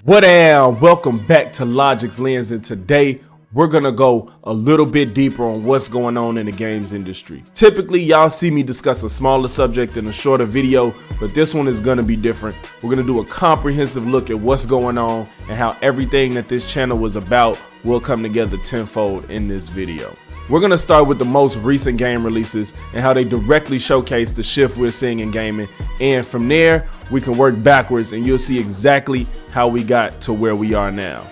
Welcome back to Logix Lense, and today we're gonna go a little bit deeper on what's going on in the games industry. Typically, y'all see me discuss a smaller subject in a shorter video, but this one is gonna be different. We're gonna do a comprehensive look at what's going on and how everything that this channel was about will come together tenfold in this video. We're gonna start with the most recent game releases and how they directly showcase the shift we're seeing in gaming, and from there we can work backwards and you'll see exactly how we got to where we are now.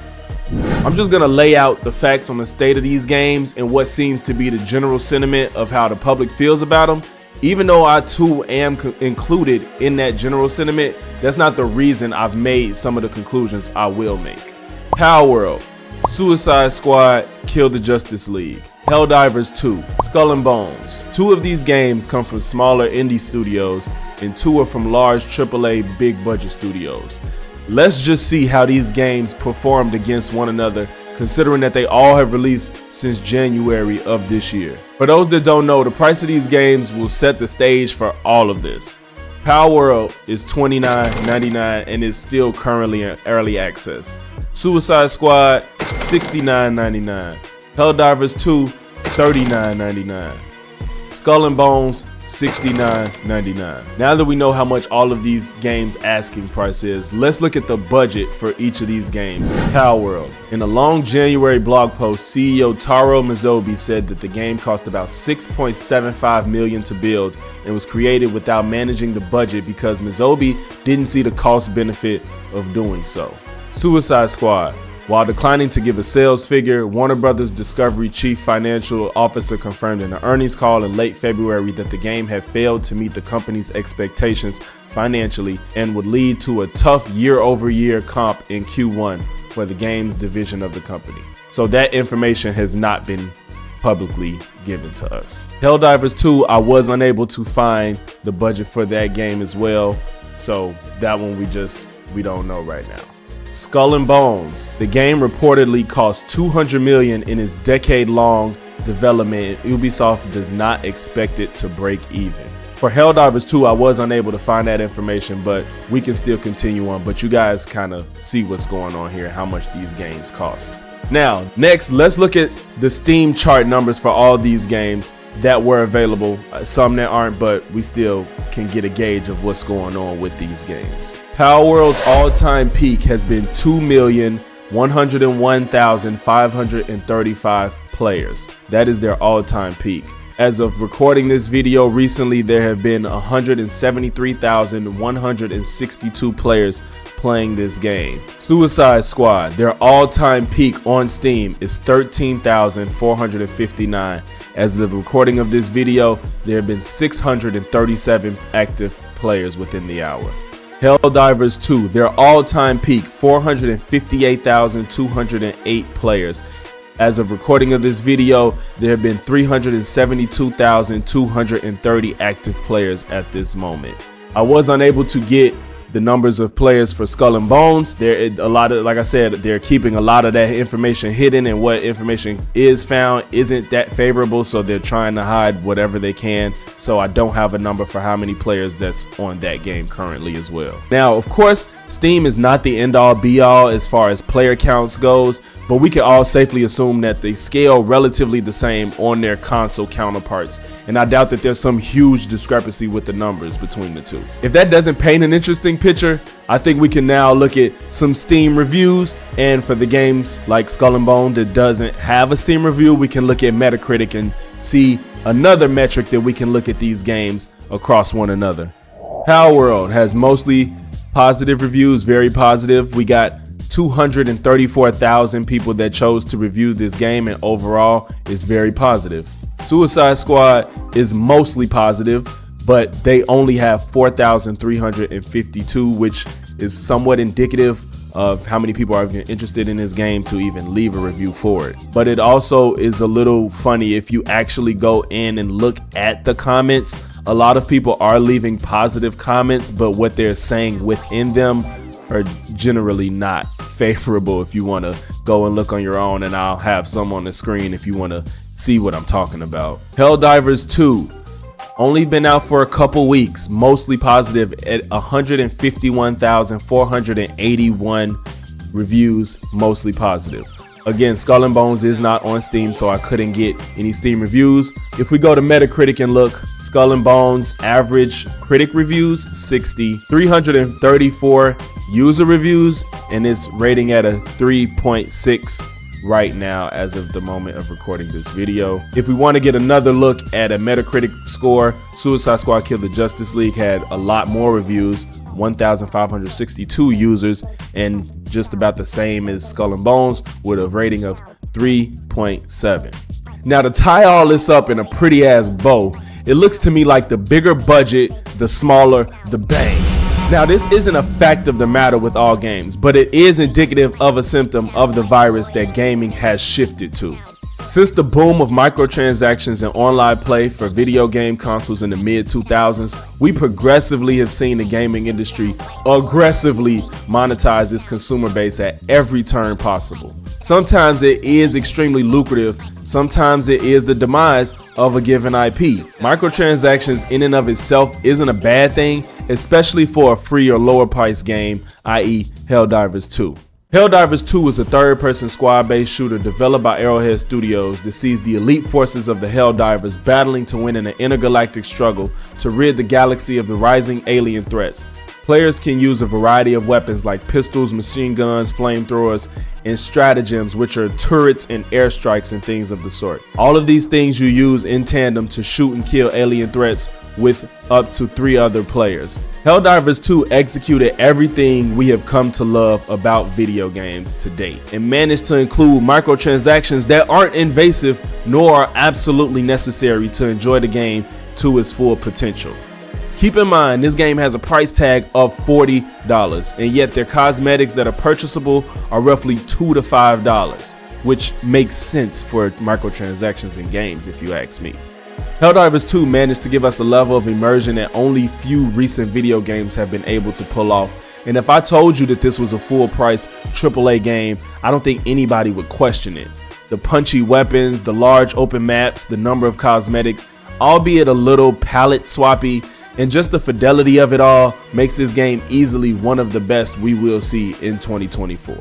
I'm just gonna lay out the facts on the state of these games and what seems to be the general sentiment of how the public feels about them. Even though I too am included in that general sentiment, that's not the reason I've made some of the conclusions I will make. Palworld, Suicide Squad, Kill the Justice League, Helldivers 2, Skull and Bones. Two of these games come from smaller indie studios and two are from large AAA big budget studios. Let's just see how these games performed against one another, considering that they all have released since January of this year. For those that don't know, the price of these games will set the stage for all of this. Palworld is $29.99 and is still currently in early access. Suicide Squad, $69.99. Helldivers 2, $39.99. Skull and Bones, $69.99. Now that we know how much all of these games' asking price is, let's look at the budget for each of these games. Palworld. In a long January blog post, CEO Taro Mizobi said that the game cost about $6.75 million to build and was created without managing the budget because Mizobi didn't see the cost benefit of doing so. Suicide Squad. While declining to give a sales figure, Warner Bros. Discovery Chief Financial Officer confirmed in an earnings call in late February that the game had failed to meet the company's expectations financially and would lead to a tough year-over-year comp in Q1 for the games division of the company. So that information has not been publicly given to us. Helldivers 2, I was unable to find the budget for that game as well, so that one we don't know right now. Skull and Bones. The game reportedly cost $200 million in its decade-long development, and Ubisoft does not expect it to break even. For Helldivers 2, I was unable to find that information, but we can still continue on, but you guys kind of see what's going on here, how much these games cost. Now, next, let's look at the Steam chart numbers for all these games that were available. Some that aren't, but we still can get a gauge of what's going on with these games. Palworld's all-time peak has been 2,101,535 players. That is their all-time peak. As of recording this video recently, there have been 173,162 players playing this game. Suicide Squad, their all-time peak on Steam is 13,459. As of the recording of this video, there have been 637 active players within the hour. Helldivers 2, their all-time peak, 458,208 players. As of recording of this video, there have been 372,230 active players at this moment. I was unable to get the numbers of players for Skull and Bones. Like I said, they're keeping a lot of that information hidden, and what information is found isn't that favorable, so they're trying to hide whatever they can. So I don't have a number for how many players that's on that game currently as well. Now, of course, Steam is not the end-all be-all as far as player counts goes, but we can all safely assume that they scale relatively the same on their console counterparts, and I doubt that there's some huge discrepancy with the numbers between the two. If that doesn't paint an interesting picture, I think we can now look at some Steam reviews, and for the games like Skull and Bone that doesn't have a Steam review, we can look at Metacritic and see another metric that we can look at these games across one another. Palworld has mostly positive reviews, very positive. We got 234,000 people that chose to review this game, and overall is very positive. Suicide Squad is mostly positive, but they only have 4,352, which is somewhat indicative of how many people are interested in this game to even leave a review for it. But it also is a little funny if you actually go in and look at the comments. A lot of people are leaving positive comments, but what they're saying within them are generally not favorable. If you want to go and look on your own, and I'll have some on the screen if you want to see what I'm talking about. Helldivers 2, only been out for a couple weeks, mostly positive at 151,481 reviews mostly positive. Again, Skull and Bones is not on Steam, so I couldn't get any Steam reviews. If we go to Metacritic and look, Skull and Bones average critic reviews 60, 334 user reviews, and it's rating at a 3.6 right now as of the moment of recording this video. If we want to get another look at a Metacritic score, Suicide Squad Kill the Justice League had a lot more reviews, 1,562 users, and just about the same as Skull and Bones with a rating of 3.7. Now, to tie all this up in a pretty ass bow, it looks to me like the bigger budget, the smaller the bang. Now, this isn't a fact of the matter with all games, but it is indicative of a symptom of the virus that gaming has shifted to. Since the boom of microtransactions and online play for video game consoles in the mid-2000s, we progressively have seen the gaming industry aggressively monetize its consumer base at every turn possible. Sometimes it is extremely lucrative, sometimes it is the demise of a given IP. Microtransactions in and of itself isn't a bad thing, especially for a free or lower price game, i.e. Helldivers 2. Helldivers 2 is a third-person squad-based shooter developed by Arrowhead Studios that sees the elite forces of the Helldivers battling to win in an intergalactic struggle to rid the galaxy of the rising alien threats. Players can use a variety of weapons like pistols, machine guns, flamethrowers, and stratagems, which are turrets and airstrikes and things of the sort. All of these things you use in tandem to shoot and kill alien threats with up to 3 other players. Helldivers 2 executed everything we have come to love about video games to date and managed to include microtransactions that aren't invasive nor are absolutely necessary to enjoy the game to its full potential. Keep in mind, this game has a price tag of $40, and yet their cosmetics that are purchasable are roughly $2 to $5, which makes sense for microtransactions in games if you ask me. Helldivers 2 managed to give us a level of immersion that only few recent video games have been able to pull off, and if I told you that this was a full price AAA game, I don't think anybody would question it. The punchy weapons, the large open maps, the number of cosmetics, albeit a little palette swappy, and just the fidelity of it all makes this game easily one of the best we will see in 2024.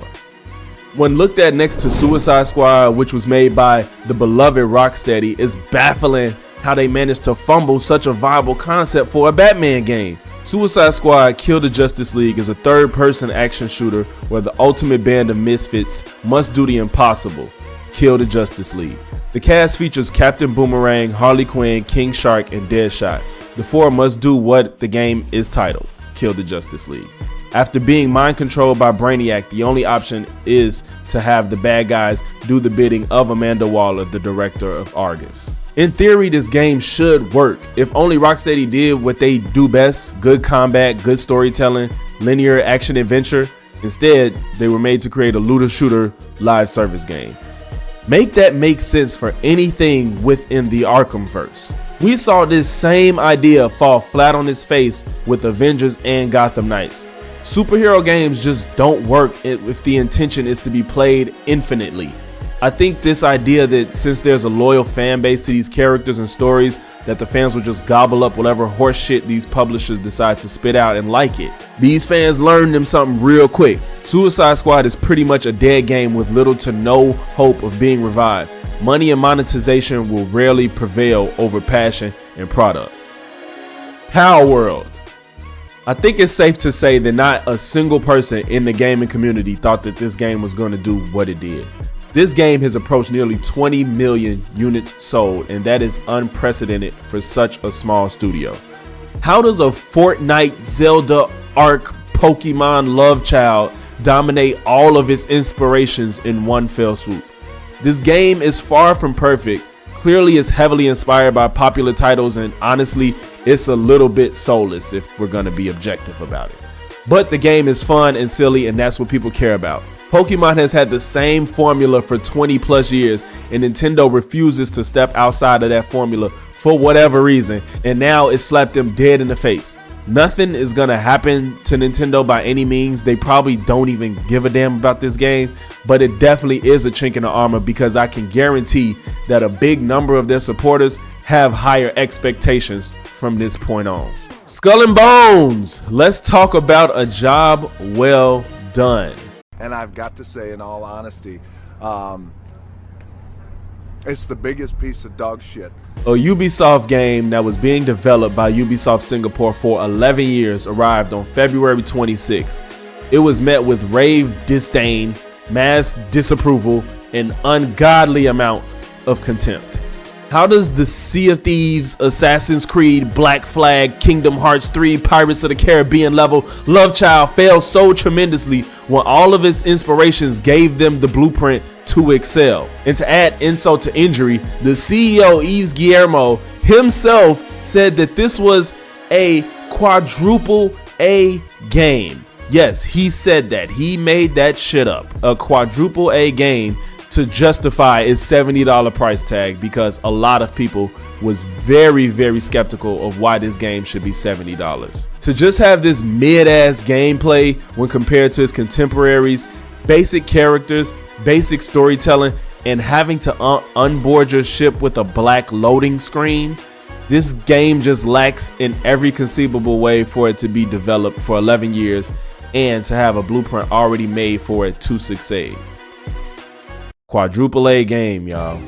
When looked at next to Suicide Squad, which was made by the beloved Rocksteady, it's baffling how they managed to fumble such a viable concept for a Batman game. Suicide Squad Kill the Justice League is a third-person action shooter where the ultimate band of misfits must do the impossible: kill the Justice League. The cast features Captain Boomerang, Harley Quinn, King Shark, and Deadshot. The 4 must do what the game is titled: kill the Justice League. After being mind controlled by Brainiac, the only option is to have the bad guys do the bidding of Amanda Waller, the director of Argus. In theory, this game should work if only Rocksteady did what they do best: good combat, good storytelling, linear action adventure. Instead, they were made to create a looter shooter live service game. Make that make sense for anything within the Arkhamverse. We saw this same idea fall flat on its face with Avengers and Gotham Knights. Superhero games just don't work if the intention is to be played infinitely. I think this idea that since there's a loyal fan base to these characters and stories, that the fans will just gobble up whatever horse shit these publishers decide to spit out and like it. These fans learned them something real quick. Suicide Squad is pretty much a dead game with little to no hope of being revived. Money and monetization will rarely prevail over passion and product. Palworld. I think it's safe to say that not a single person in the gaming community thought that this game was going to do what it did. This game has approached nearly 20 million units sold, and that is unprecedented for such a small studio. How does a Fortnite, Zelda, Ark, Pokemon love child dominate all of its inspirations in one fell swoop? This game is far from perfect, clearly is heavily inspired by popular titles, and honestly, it's a little bit soulless if we're gonna be objective about it. But the game is fun and silly, and that's what people care about. Pokemon has had the same formula for 20 plus years, and Nintendo refuses to step outside of that formula for whatever reason, and now it slapped them dead in the face. Nothing is gonna happen to Nintendo by any means. They probably don't even give a damn about this game, but it definitely is a chink in the armor, because I can guarantee that a big number of their supporters have higher expectations from this point on. Skull and Bones, let's talk about a job well done. And I've got to say, in all honesty, it's the biggest piece of dog shit. A Ubisoft game that was being developed by Ubisoft Singapore for 11 years arrived on February 26. It was met with rave disdain, mass disapproval, and ungodly amount of contempt. How does the Sea of Thieves, Assassin's Creed, Black Flag, Kingdom Hearts 3, Pirates of the Caribbean level Love Child fail so tremendously when all of its inspirations gave them the blueprint to excel? And to add insult to injury, the CEO Yves Guillermo himself said that this was a quadruple A game. Yes, he said that. He made that shit up. A quadruple A game to justify its $70 price tag, because a lot of people was very, very skeptical of why this game should be $70. To just have this mid-ass gameplay when compared to its contemporaries, basic characters, basic storytelling, and having to onboard your ship with a black loading screen, this game just lacks in every conceivable way for it to be developed for 11 years and to have a blueprint already made for it to succeed. Quadruple A game, y'all.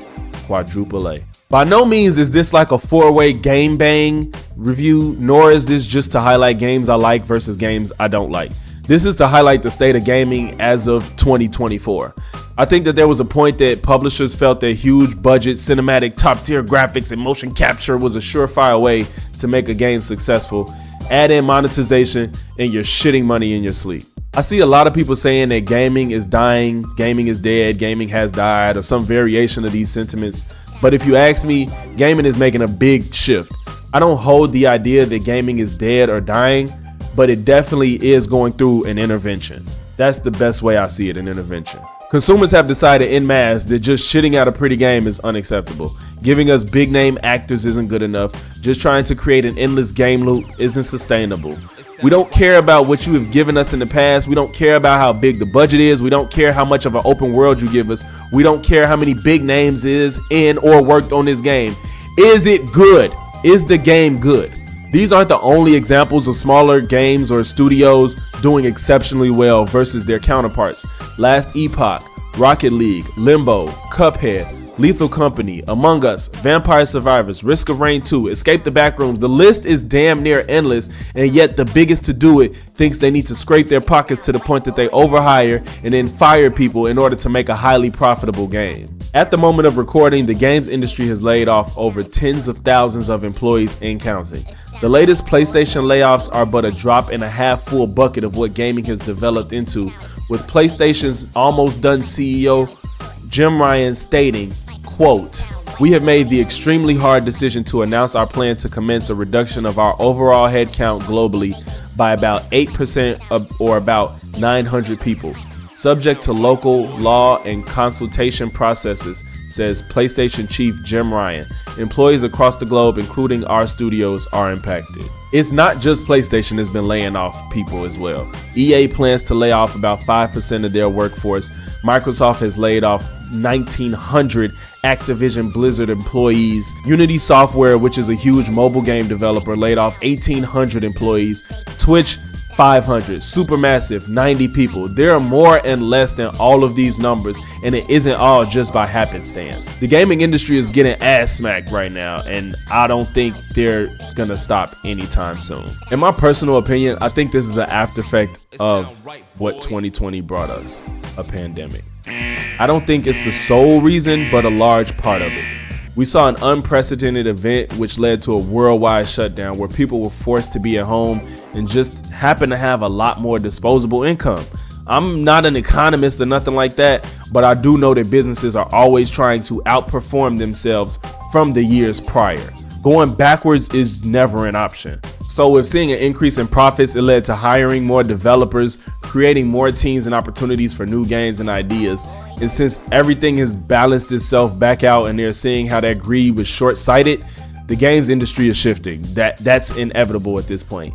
Quadruple A. By no means is this like a 4-way game bang review, nor is this just to highlight games I like versus games I don't like. This is to highlight the state of gaming as of 2024. I think that there was a point that publishers felt that huge budget, cinematic, top tier graphics and motion capture was a surefire way to make a game successful. Add in monetization and you're shitting money in your sleep. I see a lot of people saying that gaming is dying, gaming is dead, gaming has died, or some variation of these sentiments. But if you ask me, gaming is making a big shift. I don't hold the idea that gaming is dead or dying, but it definitely is going through an intervention. That's the best way I see it, an intervention. Consumers have decided en masse that just shitting out a pretty game is unacceptable. Giving us big name actors isn't good enough. Just trying to create an endless game loop isn't sustainable. We don't care about what you have given us in the past. We don't care about how big the budget is. We don't care how much of an open world you give us. We don't care how many big names is in or worked on this game. Is it good? Is the game good? These aren't the only examples of smaller games or studios doing exceptionally well versus their counterparts. Last Epoch, Rocket League, Limbo, Cuphead, Lethal Company, Among Us, Vampire Survivors, Risk of Rain 2, Escape the Backrooms. The list is damn near endless, and yet the biggest to do it thinks they need to scrape their pockets to the point that they overhire and then fire people in order to make a highly profitable game. At the moment of recording, the games industry has laid off over tens of thousands of employees and counting. The latest PlayStation layoffs are but a drop in a half-full bucket of what gaming has developed into, with PlayStation's almost done CEO Jim Ryan stating, quote, "We have made the extremely hard decision to announce our plan to commence a reduction of our overall headcount globally by about 8% or about 900 people, subject to local law and consultation processes," says PlayStation chief Jim Ryan. Employees across the globe, including our studios, are impacted. It's not just PlayStation that's been laying off people as well. EA plans to lay off about 5% of their workforce. Microsoft has laid off 1,900 Activision Blizzard employees. Unity Software, which is a huge mobile game developer, laid off 1,800 employees. Twitch, 500. Supermassive, 90 people. There are more and less than all of these numbers, and it isn't all just by happenstance. The gaming industry is getting ass smacked right now, and I don't think they're gonna stop anytime soon. In my personal opinion, I think this is an after effect of what 2020 brought us, a pandemic. I don't think it's the sole reason, but a large part of it. We saw an unprecedented event which led to a worldwide shutdown where people were forced to be at home and just happen to have a lot more disposable income. I'm not an economist or nothing like that, but I do know that businesses are always trying to outperform themselves from the years prior. Going backwards is never an option. So with seeing an increase in profits, it led to hiring more developers, creating more teams and opportunities for new games and ideas. And since everything has balanced itself back out and they're seeing how that greed was short-sighted, the games industry is shifting. That's inevitable at this point.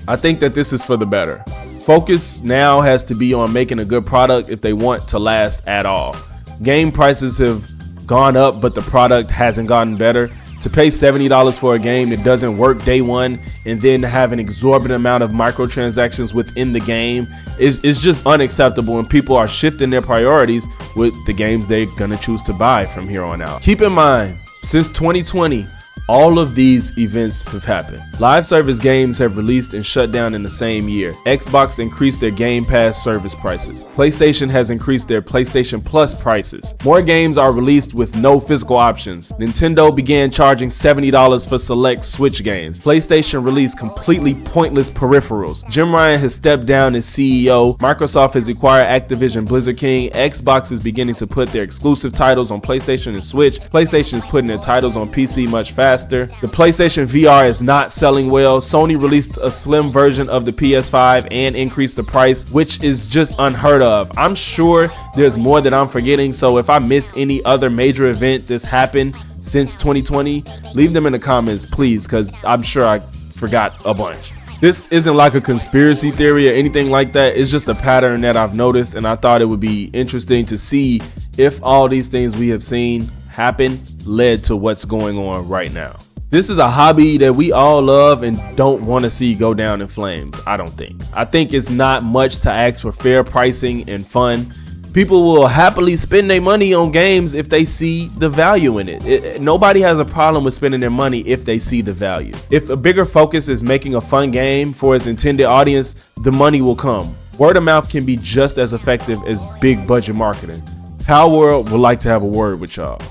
I think that this is for the better. Focus now has to be on making a good product if they want to last at all. Game prices have gone up, but the product hasn't gotten better. To pay $70 for a game that doesn't work day one and then have an exorbitant amount of microtransactions within the game is just unacceptable, and people are shifting their priorities with the games they're gonna choose to buy from here on out. Keep in mind, since 2020, all of these events have happened. Live service games have released and shut down in the same year. Xbox increased their Game Pass service prices. PlayStation has increased their PlayStation Plus prices. More games are released with no physical options. Nintendo began charging $70 for select Switch games. PlayStation released completely pointless peripherals. Jim Ryan has stepped down as CEO. Microsoft has acquired Activision Blizzard King. Xbox is beginning to put their exclusive titles on PlayStation and Switch. PlayStation is putting their titles on PC much faster. The PlayStation VR is not selling well. Sony released a slim version of the PS5 and increased the price, which is just unheard of. I'm sure there's more that I'm forgetting, so if I missed any other major event that's happened since 2020, leave them in the comments, please, because I'm sure I forgot a bunch. This isn't like a conspiracy theory or anything like that. It's just a pattern that I've noticed, and I thought it would be interesting to see if all these things we have seen happen led to what's going on right now. This is a hobby that we all love and don't want to see go down in flames. I don't think. I think it's not much to ask for fair pricing and fun. People will happily spend their money on games if they see the value in it. Nobody has a problem with spending their money if they see the value. If a bigger focus is making a fun game for its intended audience, the money will come. Word of mouth can be just as effective as big budget marketing. Palworld would like to have a word with y'all.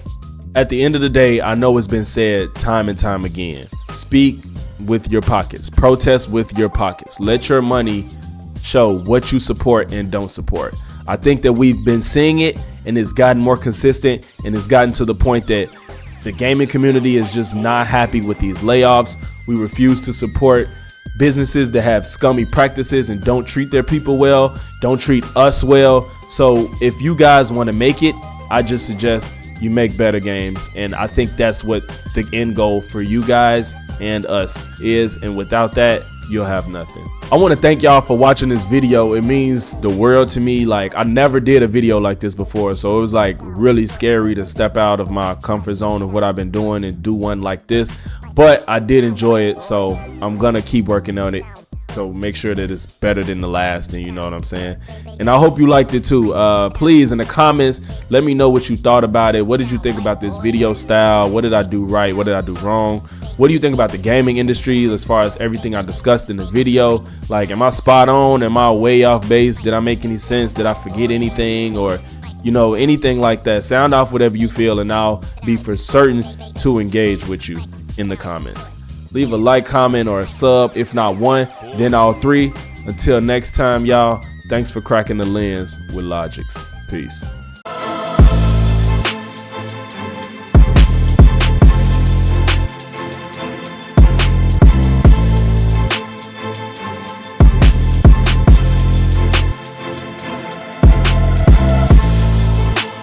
At the end of the day, I know it's been said time and time again. Speak with your pockets. Protest with your pockets. Let your money show what you support and don't support. I think that we've been seeing it, and it's gotten more consistent, and it's gotten to the point that the gaming community is just not happy with these layoffs. We refuse to support businesses that have scummy practices and don't treat their people well, don't treat us well. So if you guys want to make it, I just suggest you make better games, and I think that's what the end goal for you guys and us is, and without that, you'll have nothing. I want to thank y'all for watching this video. It means the world to me. Like, I never did a video like this before, so it was like really scary to step out of my comfort zone of what I've been doing and do one like this, but I did enjoy it, so I'm gonna keep working on it. So make sure that it's better than the last, and you know what I'm saying. And I hope you liked it too. Please, in the comments, let me know what you thought about it. What did you think about this video style? What did I do right? What did I do wrong? What do you think about the gaming industry as far as everything I discussed in the video? Like, am I spot on? Am I way off base? Did I make any sense? Did I forget anything? Or, you know, anything like that? Sound off whatever you feel, and I'll be for certain to engage with you in the comments. Leave a like, comment, or a sub. If not one, then all three. Until next time, y'all, thanks for cracking the lens with Logix. Peace.